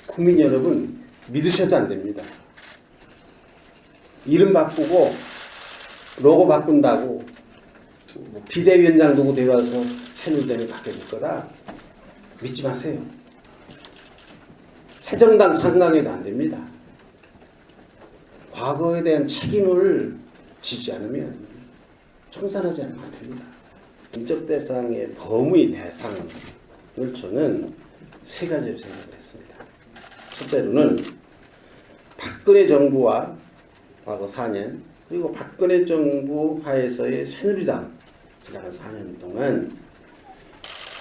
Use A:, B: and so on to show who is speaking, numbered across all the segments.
A: 국민 여러분 믿으셔도 안 됩니다. 이름 바꾸고 로고 바꾼다고 비대위원장 누구 데려와서 새누리당이 바뀌어질 거다. 믿지 마세요. 새정당 상강해도 안 됩니다. 과거에 대한 책임을 지지 않으면 청산하지 않으면 안 됩니다. 인적 대상의 범위 대상을 저는 세 가지로 생각을 했습니다. 첫째로는 박근혜 정부와 과거 4년 그리고 박근혜 정부 하에서의 새누리당 지나간 4년 동안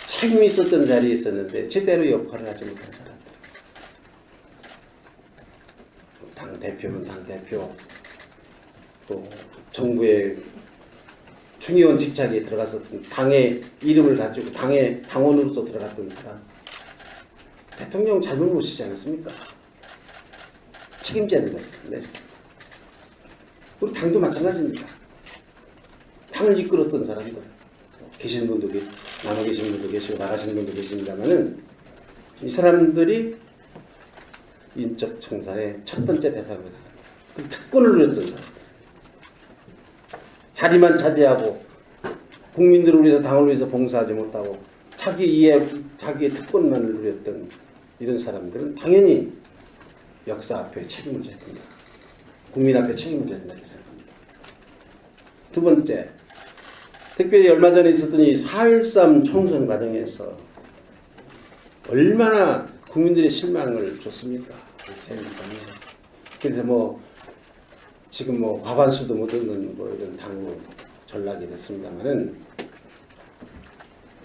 A: 책임이 있었던 자리에 있었는데 제대로 역할을 하지 못한 사람들. 당대표는 당대표, 또 정부의 중의원 직책에 들어갔었던 당의 이름을 가지고 당의 당원으로서 들어갔던 사람. 대통령 잘못 모시지 않았습니까? 책임져야 된다. 네. 우리 당도 마찬가지입니다. 당을 이끌었던 사람들. 계신 분도 남아 계신 분도 계시고 나가신 분도 계십니다만은 이 사람들이 인적 청산의 첫 번째 대상입니다. 그 특권을 누렸던 사람들. 자리만 차지하고 국민들을 위해서 당을 위해서 봉사하지 못하고 자기의 특권만을 누렸던 이런 사람들은 당연히 역사 앞에 책임을 져야 됩니다. 국민 앞에 책임을 져야 된다고 생각합니다. 두 번째, 특별히 얼마 전에 있었던 이 4.13 총선 과정에서 얼마나 국민들의 실망을 줬습니까? 그래서 지금 과반수도 못 얻는 이런 당으로 전락이 됐습니다만은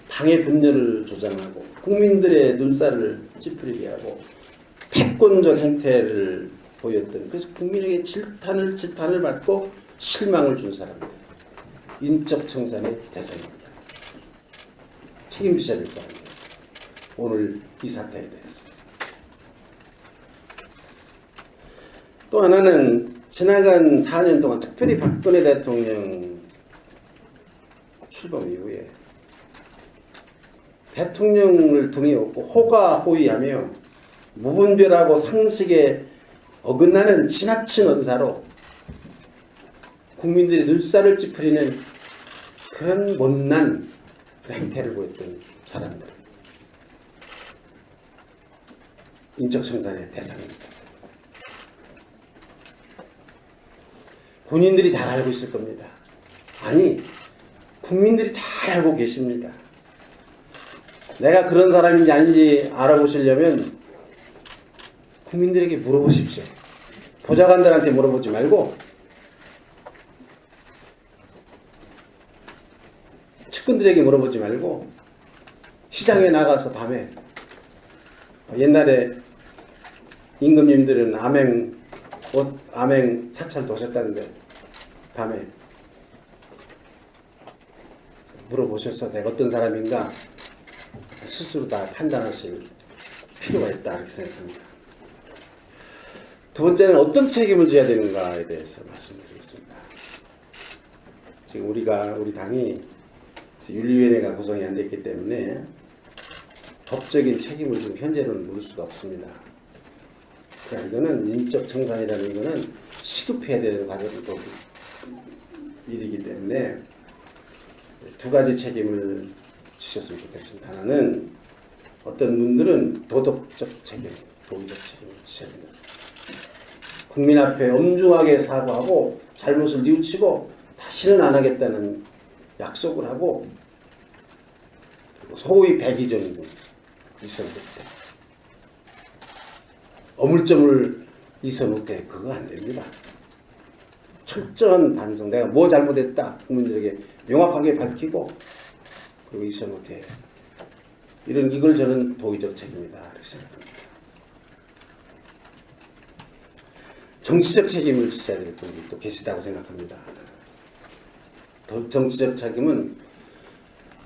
A: 당의 분열을 조장하고 국민들의 눈살을 찌푸리게 하고 패권적 행태를 보였던, 그래서 국민에게 지탄을 받고 실망을 준 사람들, 인적 청산의 대상입니다. 책임지셔야 될 사람입니다. 오늘 이 사태에 대해서. 또 하나는 지나간 4년 동안 특별히 박근혜 대통령 출범 이후에 대통령을 등에 업고 호가호위하며 무분별하고 상식에 어긋나는 지나친 언사로 국민들의 눈살을 찌푸리는 그런 못난 행태를 보였던 사람들. 인적 청산의 대상입니다. 본인들이 잘 알고 있을 겁니다. 아니, 국민들이 잘 알고 계십니다. 내가 그런 사람인지 아닌지 알아보시려면 국민들에게 물어보십시오. 보좌관들한테 물어보지 말고 측근들에게 물어보지 말고 시장에 나가서 밤에, 옛날에 임금님들은 암행 사찰 도셨다는데 밤에 물어보셔서 내가 어떤 사람인가 스스로 다 판단하실 필요가 있다, 이렇게 생각합니다. 두 번째는 어떤 책임을 져야 되는가에 대해서 말씀드리겠습니다. 지금 우리 당이 윤리위원회가 구성이 안 됐기 때문에 법적인 책임을 지금 현재로는 물을 수가 없습니다. 그러니까 이거는 인적 청산이라는 이거는 시급해야 되는 과정이고 일이기 때문에 두 가지 책임을 주셨으면 좋겠습니다. 하나는 어떤 분들은 도덕적 책임, 도의적 책임을 지셔야 된다. 국민 앞에 엄중하게 사과하고 잘못을 뉘우치고 다시는 안 하겠다는 약속을 하고, 소위 백의 정도 있어 못해. 어물점을 있어 못해. 그거 안 됩니다. 철저한 반성. 내가 뭐 잘못했다. 국민들에게 명확하게 밝히고, 그리고 있어 못해. 이걸 저는 도의적 책임이다, 이렇게 생각합니다. 정치적 책임을 지셔야 될 분이 또 계시다고 생각합니다. 정치적 책임은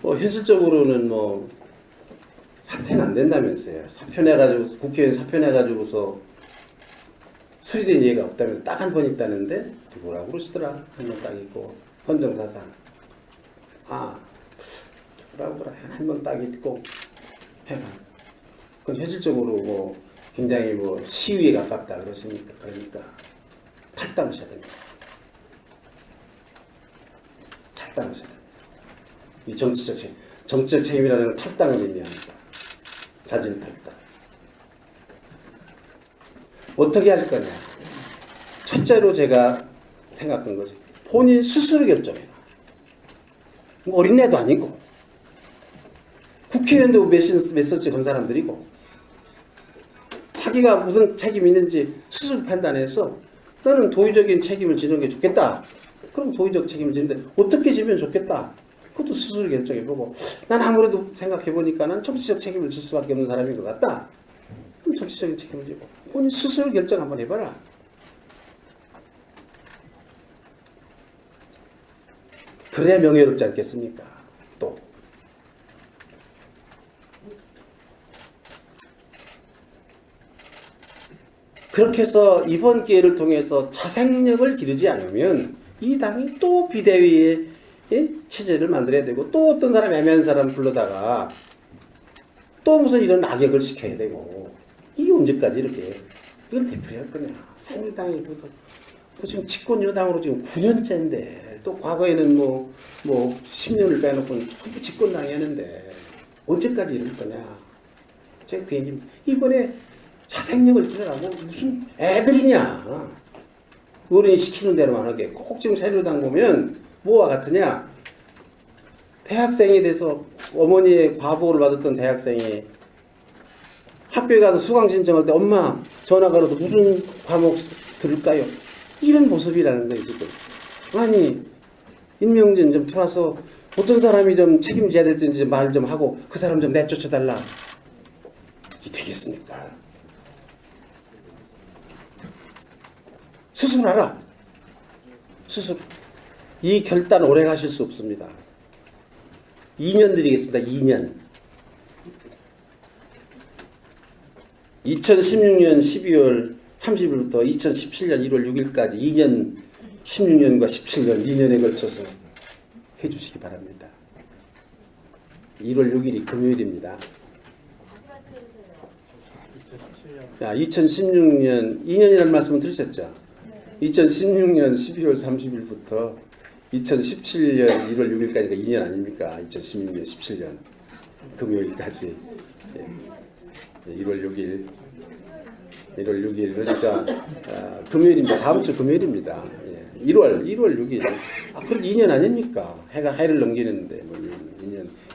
A: 현실적으로는 사퇴는 안 된다면서요. 사표내가지고 국회의원 사표내가지고서 수리된 예가 없다면서 딱 한 번 있다는데 뭐라고 그러시더라. 한 번 딱 있고 헌정사상. 뭐라고 그래. 한 번 딱 있고 해봐. 그건 현실적으로 굉장히 뭐 시위에 가깝다 그러시니까 그러니까 탈당하셔야 됩니다. 탈당하셔야 됩니다. 이 정치적 책임이라는 건 탈당을 의미합니다. 자진 탈당. 어떻게 할 거냐? 첫째로 제가 생각한 거지. 본인 스스로 결정해라. 뭐 어린애도 아니고 국회의원도 메시지 건 사람들이고 자기가 무슨 책임이 있는지 스스로 판단해서 너는 도의적인 책임을 지는 게 좋겠다. 그럼 도의적 책임을 지는데 어떻게 지면 좋겠다. 그것도 스스로 결정해보고 난 아무래도 생각해보니까 난 정치적 책임을 질 수밖에 없는 사람인 것 같다. 그럼 정치적인 책임을 지고 본인 스스로 결정 한번 해봐라. 그래야 명예롭지 않겠습니까? 또 그렇게 해서 이번 기회를 통해서 자생력을 기르지 않으면 이 당이 또 비대위의 체제를 만들어야 되고 또 어떤 사람 애매한 사람 불러다가 또 무슨 이런 악역을 시켜야 되고 이게 언제까지 이렇게 이걸 되풀이할 거냐. 새누리당이 지금 집권 여당으로 지금 9년째인데 또 과거에는 뭐 10년을 빼놓고 전부 집권당이 했는데 언제까지 이럴 거냐. 제가 그 얘기 이번에 자생력을 기르라고 무슨 애들이냐. 어른이 시키는 대로만 하게. 꼭 지금 새누리당 보면 뭐와 같으냐. 대학생이 돼서 어머니의 과보를 받았던 대학생이 학교에 가서 수강 신청할 때 엄마 전화 걸어서 무슨 과목 들을까요? 이런 모습이라는 거예요 지금. 아니 임명진 좀 들어와서 어떤 사람이 좀 책임져야 될지 말 좀 하고 그 사람 좀 내쫓아달라. 이게 되겠습니까? 스스로 알아. 스스로. 이 결단 오래 가실 수 없습니다. 2년 드리겠습니다. 2년. 2016년 12월 30일부터 2017년 1월 6일까지 2년 16년과 17년 2년에 걸쳐서 해주시기 바랍니다. 1월 6일이 금요일입니다. 자, 2016년 2년이라는 말씀은 들으셨죠? 2016년 12월 30일부터 2017년 1월 6일까지가 2년 아닙니까? 2016년 17년 금요일까지 1월 6일 1월 6일 그러니까 금요일입니다. 다음 주 금요일입니다. 1월 6일 그래도 2년 아닙니까? 해를 넘기는데 뭐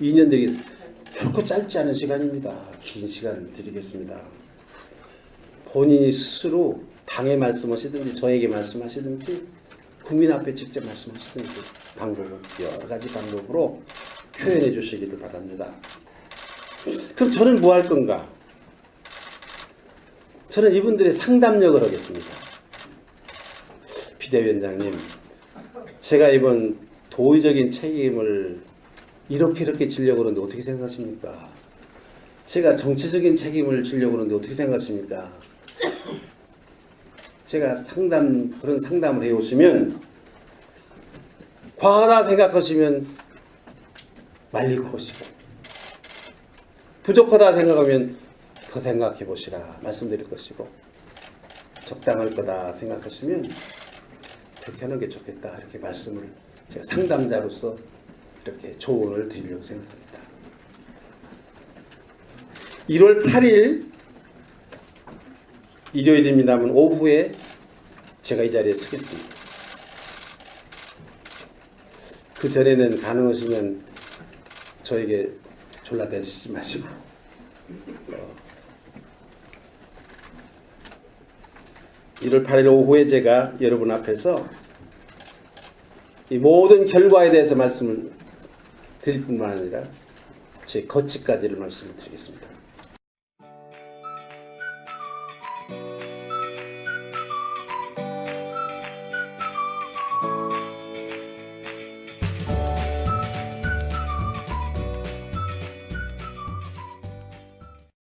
A: 2년들이 결코 짧지 않은 시간입니다. 긴 시간 드리겠습니다. 본인이 스스로 당에 말씀하시든지 저에게 말씀하시든지 국민 앞에 직접 말씀하시든지 여러 가지 방법으로 표현해 주시기를 바랍니다. 그럼 저는 뭐 할 건가? 저는 이분들의 상담력을 하겠습니다. 비대위원장님, 제가 이번 도의적인 책임을 이렇게 지려고 그러는데 어떻게 생각하십니까? 제가 정치적인 책임을 지려고 그러는데 어떻게 생각하십니까? 제가 그런 상담을 해오시면 과하다 생각하시면 말리고 보시고 부족하다 생각하면 더 생각해 보시라 말씀드릴 것이고 적당할 거다 생각하시면 그렇게 하는 게 좋겠다 이렇게 말씀을 제가 상담자로서 이렇게 조언을 드리려고 생각합니다. 1월 8일 일요일입니다만 오후에 제가 이 자리에 서겠습니다. 그 전에는 가능하시면 저에게 졸라대시지 마시고 1월 8일 오후에 제가 여러분 앞에서 이 모든 결과에 대해서 말씀을 드릴 뿐만 아니라 제 거치까지를 말씀을 드리겠습니다.